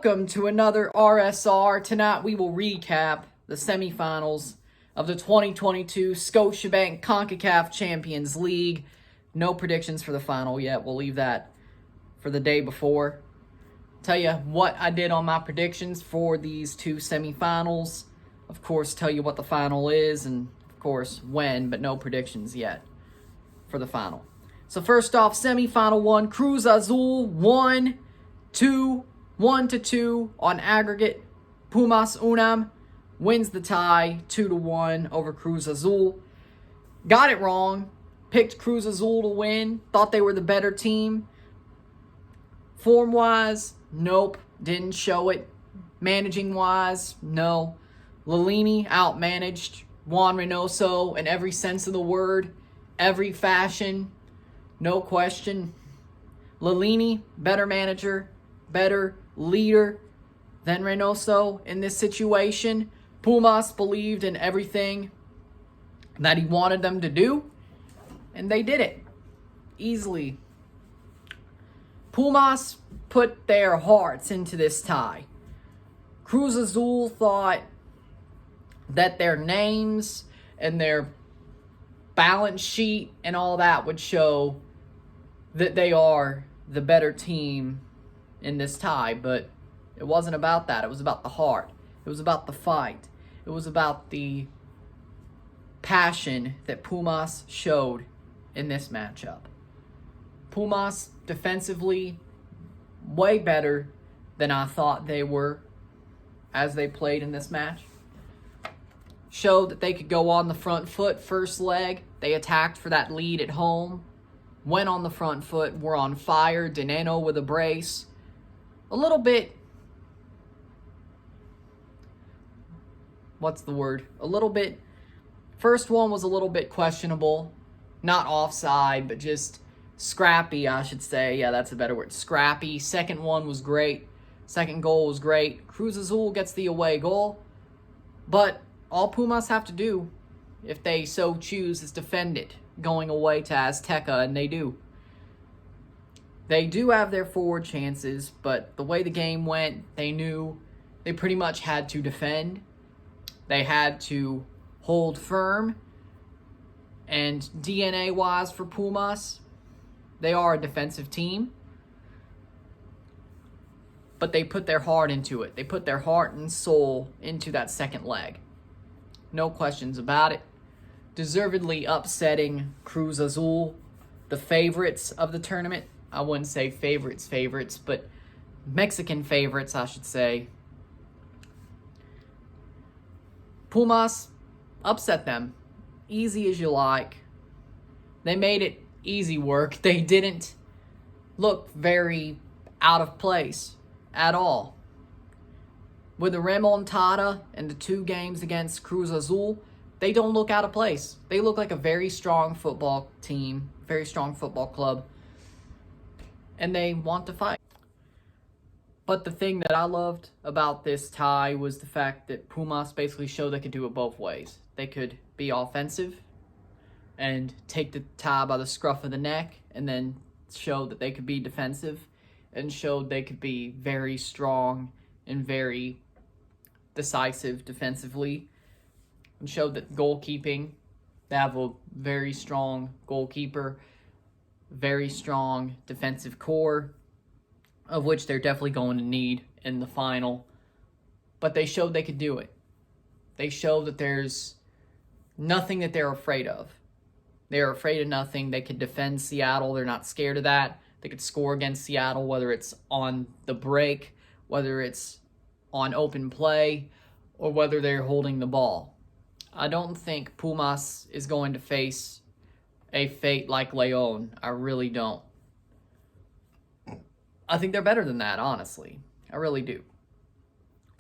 Welcome to another RSR. Tonight we will recap the semifinals of the 2022 Scotiabank Concacaf Champions League. No predictions for the final yet. We'll leave that for the day before. Tell you what I did on my predictions for these two semifinals. Of course, tell you what the final is and, of course, when, but no predictions yet for the final. So first off, semifinal one, Cruz Azul 1-2 on aggregate. Pumas Unam wins the tie 2-1 over Cruz Azul. Got it wrong. Picked Cruz Azul to win. Thought they were the better team. Form-wise, nope. Didn't show it. Managing-wise, no. Lewellen outmanaged Juan Reynoso in every sense of the word. Every fashion. No question. Lewellen, better manager. Better leader than Reynoso in this situation. Pumas believed in everything that he wanted them to do, and they did it easily. Pumas put their hearts into this tie. Cruz Azul thought that their names and their balance sheet and all that would show that they are the better team in this tie, but it wasn't about that. It was about the heart. It was about the fight. It was about the passion that Pumas showed in this matchup. Pumas defensively way better than I thought they were as they played in this match. Showed that they could go on the front foot first leg. They attacked for that lead at home. Went on the front foot. Were on fire. Dineno with a brace. A little bit, first one was a little bit questionable. Not offside, but just scrappy, I should say. Yeah, that's a better word. Scrappy. Second one was great. Second goal was great. Cruz Azul gets the away goal. But all Pumas have to do, if they so choose, is defend it, going away to Azteca, and they do. They do have their forward chances, but the way the game went, they knew they pretty much had to defend. They had to hold firm. And DNA-wise for Pumas, they are a defensive team. But they put their heart into it. They put their heart and soul into that second leg. No questions about it. Deservedly upsetting Cruz Azul, the favorites of the tournament. I wouldn't say favorites, but Mexican favorites, I should say. Pumas upset them. Easy as you like. They made it easy work. They didn't look very out of place at all. With the remontada and the two games against Cruz Azul, they don't look out of place. They look like a very strong football team, very strong football club. And they want to fight. But the thing that I loved about this tie was the fact that Pumas basically showed they could do it both ways. They could be offensive and take the tie by the scruff of the neck, and then show that they could be defensive, and showed they could be very strong and very decisive defensively, and showed that goalkeeping, they have a very strong goalkeeper, very strong defensive core, of which they're definitely going to need in the final. But they showed they could do it. They showed that there's nothing that they're afraid of. They're afraid of nothing. They could defend Seattle. They're not scared of that. They could score against Seattle, whether it's on the break, whether it's on open play, or whether they're holding the ball. I don't think Pumas is going to face a fate like Lewellen. I really don't. I think they're better than that, honestly. I really do.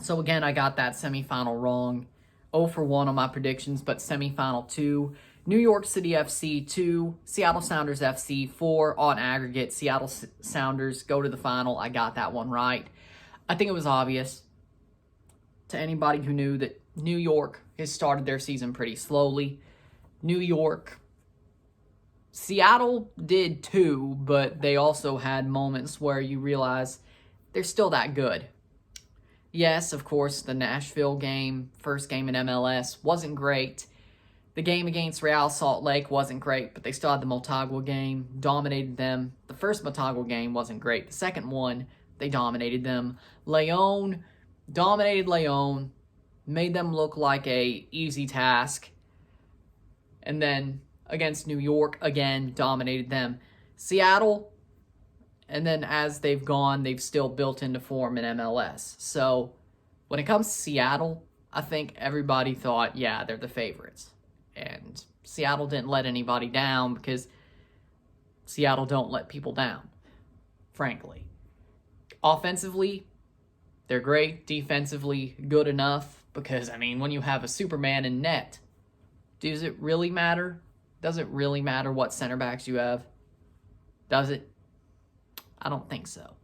So again, I got that semifinal wrong. 0 for 1 on my predictions, but semifinal 2. New York City FC 2. Seattle Sounders FC 4 on aggregate. Seattle Sounders go to the final. I got that one right. I think it was obvious to anybody who knew that New York has started their season pretty slowly. New York Seattle did too, but they also had moments where you realize they're still that good. Yes, of course, the Nashville game, first game in MLS, wasn't great. The game against Real Salt Lake wasn't great, but they still had the Motagua game, dominated them. The first Motagua game wasn't great. The second one, they dominated them. León dominated León, made them look like a easy task. And then against New York, again, dominated them. Seattle, and then as they've gone, they've still built into form in MLS. So when it comes to Seattle, I think everybody thought, yeah, they're the favorites. And Seattle didn't let anybody down because Seattle don't let people down, frankly. Offensively, they're great. Defensively, good enough. Because, I mean, when you have a Superman in net, does it really matter? Does it really matter what center backs you have? Does it? I don't think so.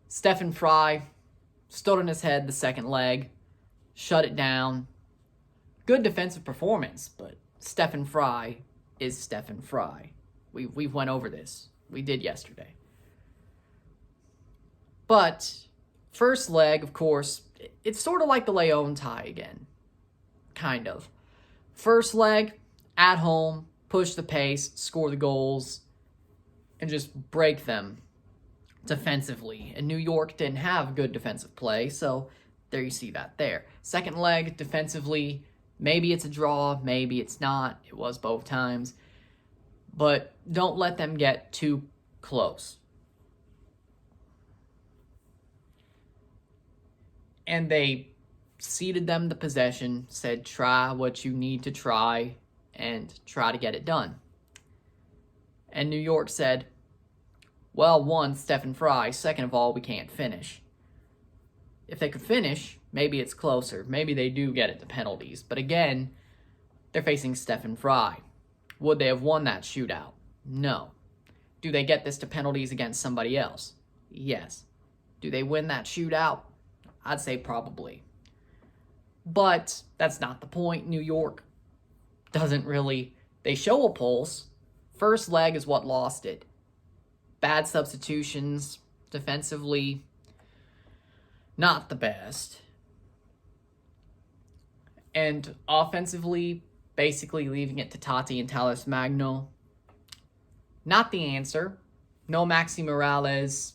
Stephen Fry stood on his head the second leg, shut it down. Good defensive performance, but Stephen Fry is Stephen Fry. We went over this. We did yesterday. But first leg, of course, it's sort of like the León tie again. Kind of. First leg, at home, push the pace, score the goals, and just break them defensively. And New York didn't have good defensive play, so there you see that there. Second leg, defensively, maybe it's a draw, maybe it's not. It was both times. But don't let them get too close. And they ceded them the possession, said try what you need to try, and try to get it done. And New York said, well, one, Stephen Fry. Second of all, we can't finish. If they could finish, maybe it's closer. Maybe they do get it to penalties. But again, they're facing Stephen Fry. Would they have won that shootout? No. Do they get this to penalties against somebody else? Yes. Do they win that shootout? I'd say probably. But that's not the point. New York doesn't really... They show a pulse. First leg is what lost it. Bad substitutions, defensively, not the best. And offensively, basically leaving it to Tati and Talis Magno. Not the answer. No Maxi Morales.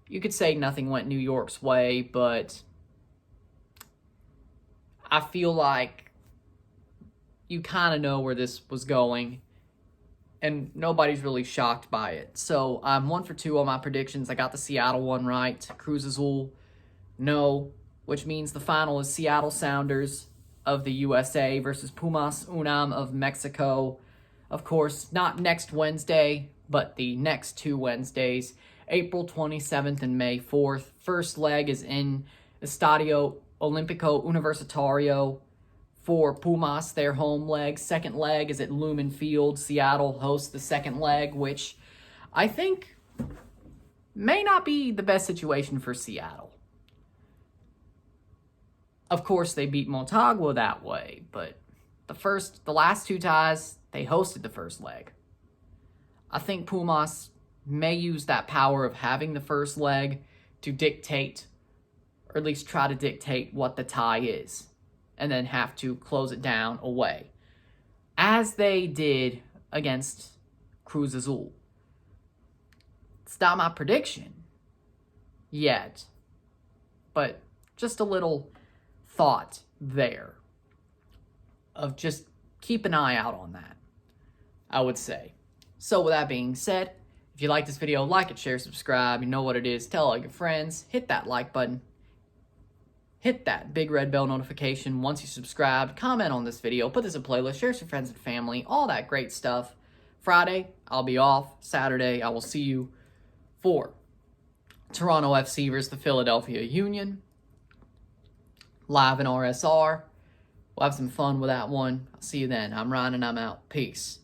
You could say nothing went New York's way, but I feel like you kind of know where this was going. And nobody's really shocked by it. So I'm 1 for 2 on my predictions. I got the Seattle one right. Cruz Azul, no. Which means the final is Seattle Sounders of the USA versus Pumas Unam of Mexico. Of course, not next Wednesday, but the next 2 Wednesdays. April 27th and May 4th. First leg is in Estadio Olímpico Universitario for Pumas, their home leg. Second leg is at Lumen Field. Seattle hosts the second leg, which I think may not be the best situation for Seattle. Of course, they beat Motagua that way, but the last 2 ties, they hosted the first leg. I think Pumas may use that power of having the first leg to dictate, or at least try to dictate what the tie is, and then have to close it down away, as they did against Cruz Azul. It's not my prediction yet, but just a little thought there of just keep an eye out on that, I would say. So with that being said, if you like this video, like it, share, subscribe. You know what it is. Tell all your friends. Hit that like button. Hit that big red bell notification once you subscribe. Comment on this video. Put this in a playlist. Share with your friends and family. All that great stuff. Friday, I'll be off. Saturday, I will see you for Toronto FC versus the Philadelphia Union. Live in RSR. We'll have some fun with that one. I'll see you then. I'm Ryan and I'm out. Peace.